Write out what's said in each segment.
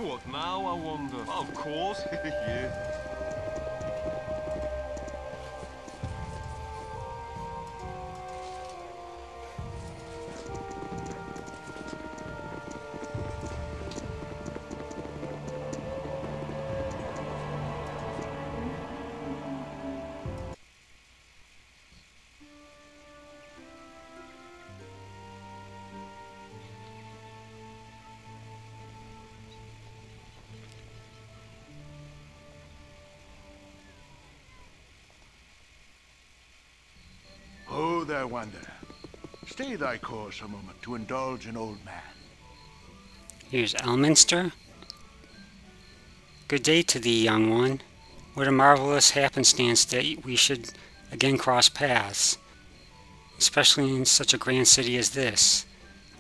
What now, I wonder? Of course, yeah. Ho there, wanderer. Stay thy course a moment to indulge an old man. Here's Elminster. Good day to thee, young one. What a marvelous happenstance that we should again cross paths, especially in such a grand city as this.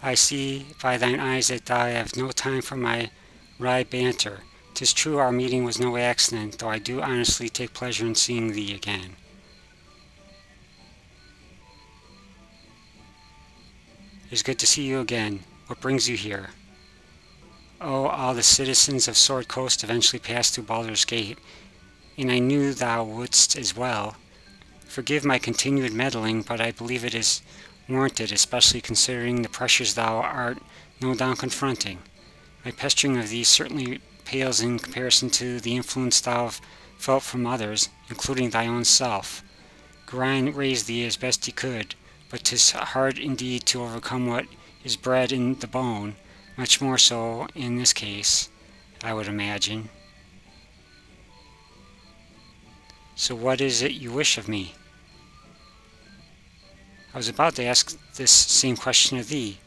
I see by thine eyes that thou have no time for my wry banter. 'Tis true our meeting was no accident, though I do honestly take pleasure in seeing thee again. It is good to see you again. What brings you here? Oh, all the citizens of Sword Coast eventually passed through Baldur's Gate, and I knew thou wouldst as well. Forgive my continued meddling, but I believe it is warranted, especially considering the pressures thou art no doubt confronting. My pestering of thee certainly pales in comparison to the influence thou have felt from others, including thy own self. Gorion raised thee as best he could, but 'tis hard indeed to overcome what is bred in the bone, much more so in this case, I would imagine. So what is it you wish of me? I was about to ask this same question of thee.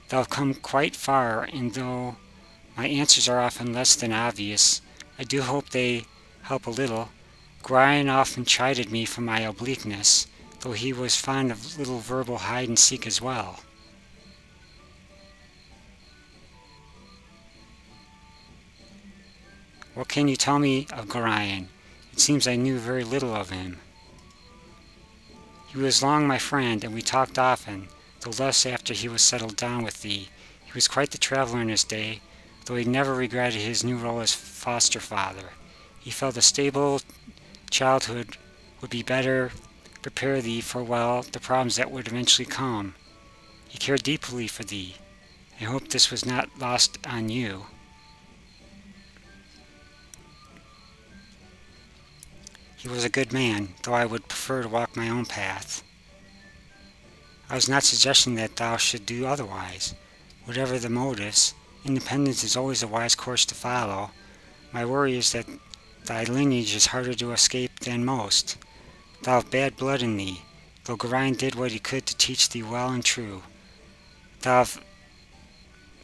Thou hast come quite far, and though my answers are often less than obvious, I do hope they help a little. Gorion often chided me for my obliqueness, though he was fond of little verbal hide-and-seek as well. What can you tell me of Gorion? It seems I knew very little of him. He was long my friend, and we talked often, though less after he was settled down with thee. He was quite the traveler in his day, though he never regretted his new role as foster father. He felt a stable childhood would be better prepare thee for, well, the problems that would eventually come. He cared deeply for thee. I hope this was not lost on you. He was a good man, though I would prefer to walk my own path. I was not suggesting that thou should do otherwise. Whatever the motives, independence is always a wise course to follow. My worry is that thy lineage is harder to escape than most. Thou hast bad blood in thee, though Gorion did what he could to teach thee well and true. Thou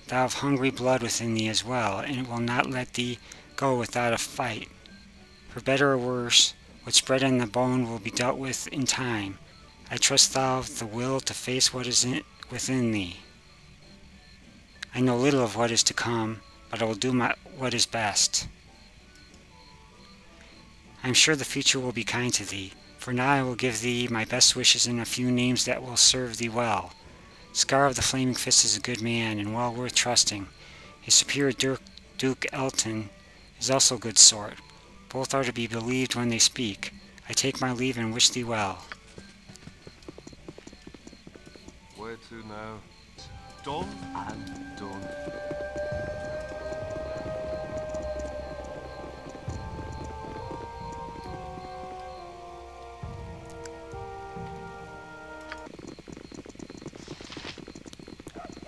hast hungry blood within thee as well, and it will not let thee go without a fight. For better or worse, what's bred in the bone will be dealt with in time. I trust thou hast the will to face what is within thee. I know little of what is to come, but I will do what is best. I am sure the future will be kind to thee. For now I will give thee my best wishes and a few names that will serve thee well. Scar of the Flaming Fist is a good man, and well worth trusting. His superior Duke Elton is also a good sort. Both are to be believed when they speak. I take my leave and wish thee well. Where to now? Done and done.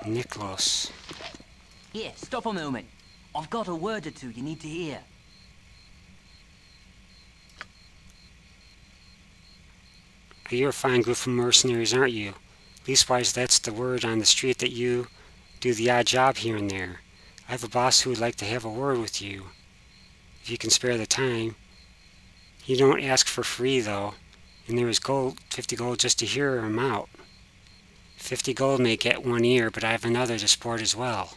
Niklos. Here, stop a moment. I've got a word or two you need to hear. You're a fine group of mercenaries, aren't you? Leastwise, that's the word on the street that you do the odd job here and there. I have a boss who would like to have a word with you, if you can spare the time. He don't ask for free, though, and there is 50 gold just to hear him out. 50 gold may get one ear, but I have another to sport as well.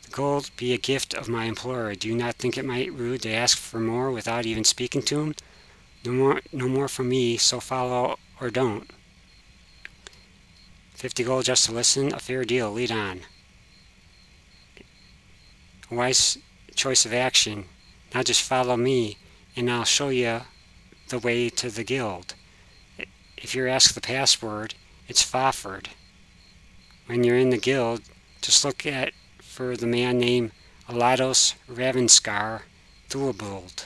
The gold be a gift of my employer. Do you not think it might rude to ask for more without even speaking to him? No more from me, so follow or don't. 50 gold just to listen, a fair deal, lead on. A wise choice of action. Now just follow me, and I'll show you the way to the guild. If you're asked the password, it's Fofford. When you're in the guild, just look for the man named Alados Ravenskar Thulabuld.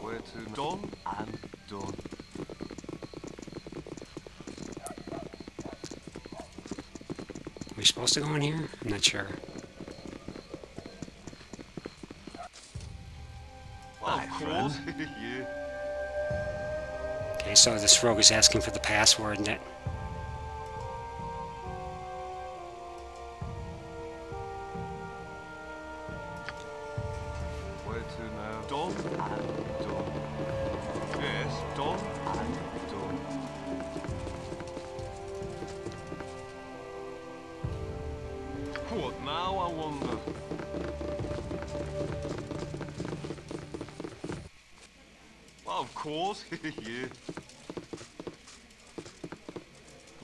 Where to? Done and done. Are we supposed to go in here? I'm not sure. Of course. Yeah. Okay, so this rogue is asking for the password, and Where to now? Done and done. Yes, done and done. What now, I wonder? Of course, yeah.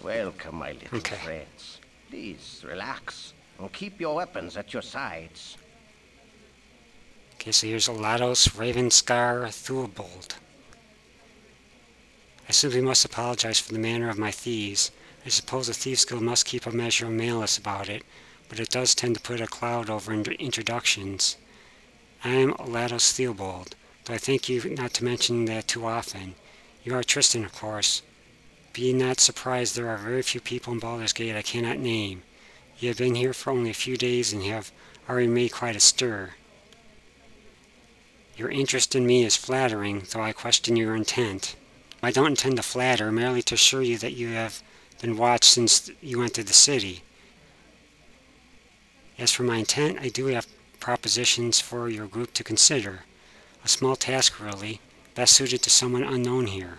Welcome, my little Okay. friends. Please, relax, and keep your weapons at your sides. okay, so here's Alados Ravenskar Thulabuld. I simply must apologize for the manner of my thieves. I suppose the Thieves Guild must keep a measure of malice about it, but it does tend to put a cloud over introductions. I am Alados Thulabuld, though I thank you not to mention that too often. You are Tristan, of course. Be not surprised, there are very few people in Baldur's Gate I cannot name. You have been here for only a few days and have already made quite a stir. Your interest in me is flattering, though I question your intent. I don't intend to flatter, merely to assure you that you have been watched since you entered the city. As for my intent, I do have propositions for your group to consider. A small task, really, best suited to someone unknown here.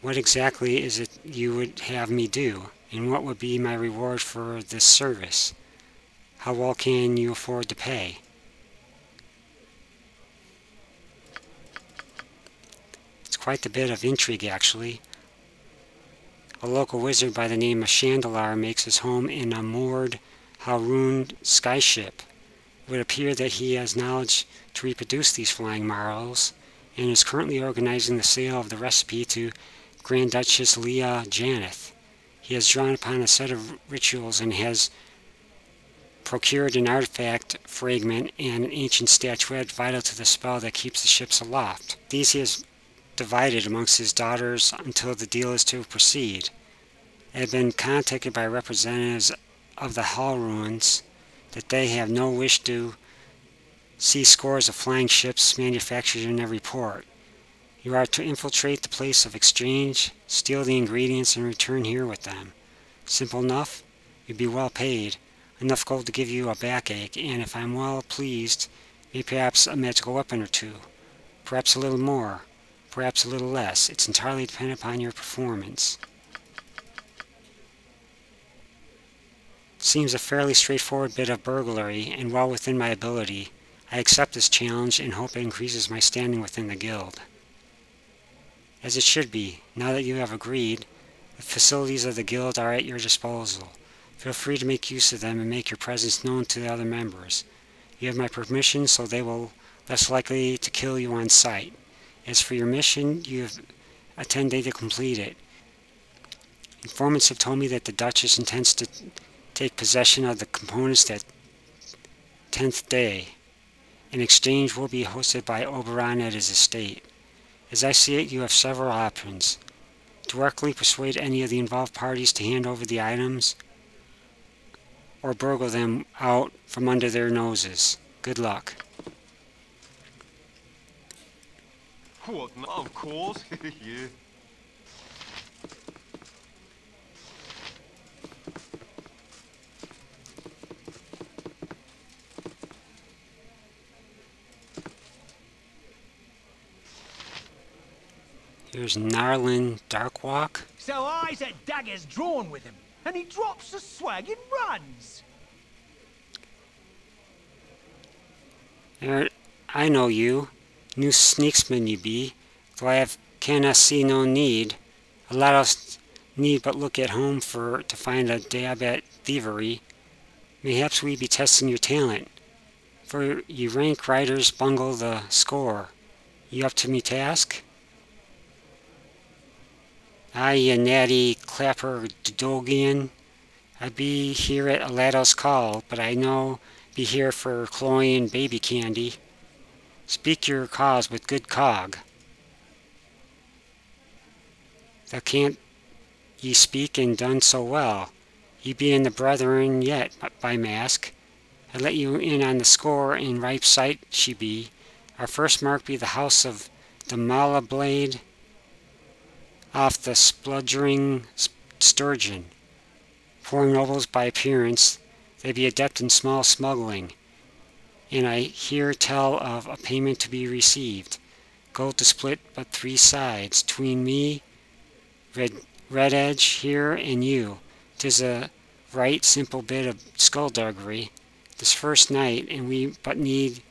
What exactly is it you would have me do, and what would be my reward for this service? How well can you afford to pay? It's quite a bit of intrigue, actually. A local wizard by the name of Chandelar makes his home in a moored Haroon skyship. It would appear that he has knowledge to reproduce these flying marvels, and is currently organizing the sale of the recipe to Grand Duchess Leah Janeth. He has drawn upon a set of rituals and has procured an artifact fragment and an ancient statuette vital to the spell that keeps the ships aloft. These he has divided amongst his daughters until the deal is to proceed. I have been contacted by representatives of the Hall Ruins that they have no wish to see scores of flying ships manufactured in every port. You are to infiltrate the place of exchange, steal the ingredients, and return here with them. Simple enough, you'd be well paid, enough gold to give you a backache, and if I'm well pleased, maybe perhaps a magical weapon or two. Perhaps a little more, perhaps a little less. It's entirely dependent upon your performance. Seems a fairly straightforward bit of burglary, and well within my ability. I accept this challenge and hope it increases my standing within the guild. As it should be, now that you have agreed, the facilities of the guild are at your disposal. Feel free to make use of them and make your presence known to the other members. You have my permission, so they will less likely to kill you on sight. As for your mission, you have a 10-day to complete it. Informants have told me that the Duchess intends to take possession of the components that 10th day. An exchange will be hosted by Oberon at his estate. As I see it, you have several options. Directly persuade any of the involved parties to hand over the items, or burgle them out from under their noses. Good luck. What? Of course, yeah. Here's Narlin Darkwalk. So I's at daggers drawn with him, and he drops the swag and runs. I know you. New sneaksman you be, though I canna see no need. A lot of need but look at home to find a dab at thievery. Mayhaps we be testing your talent, for ye rank riders bungle the score. You up to me task? Aye, ye natty clapper Dogian. I be here at Aladdin's call, but I know be here for cloying baby candy. Speak your cause with good cog. Thou can't ye speak and done so well. Ye be in the brethren yet, by mask. I let you in on the score, in ripe sight she be. Our first mark be the house of the mala blade off the spluttering sturgeon. Poor nobles by appearance, they be adept in small smuggling, and I hear tell of a payment to be received. Gold to split but 3 sides, tween me, red edge here, and you. 'Tis a right simple bit of skullduggery this first night, and we but need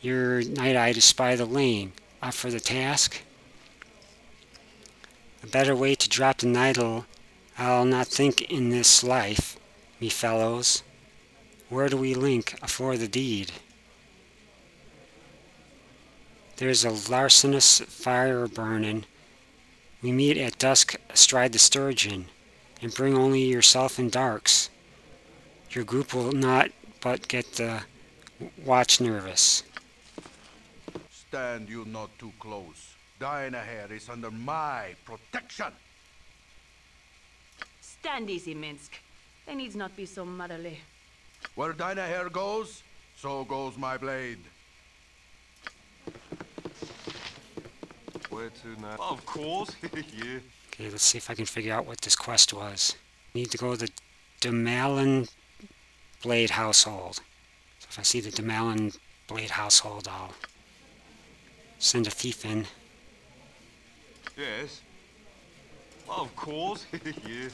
your night eye to spy the lane. Up for the task? A better way to drop the niddle I'll not think in this life, me fellows. Where do we link afore the deed? There's a larcenous fire burning. We meet at dusk astride the sturgeon, and bring only yourself and darks. Your group will not but get the watch nervous. Stand you not too close. Dinah here is under my protection. Stand easy, Minsk. They needs not be so motherly. Where Dinah here goes, so goes my blade. Where to now? Of course, yeah. Okay, let's see if I can figure out what this quest was. Need to go to the Demalin Blade household. So if I see the Demalin Blade household, I'll send a thief in. Yes. Of course, yeah.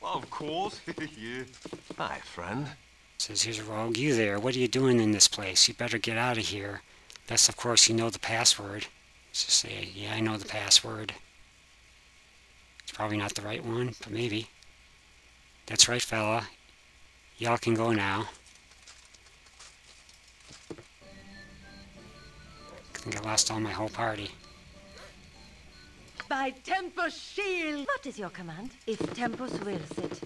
Of course, yeah. Hi, friend. Says, here's a rogue. You there, what are you doing in this place? You better get out of here. Best, of course, you know the password. Let's just say, yeah, I know the password. It's probably not the right one, but maybe. That's right, fella. Y'all can go now. I think I lost all my whole party. By Tempus shield! What is your command? If Tempus wills it.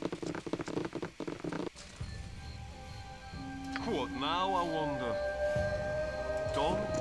What now, I wonder? Done?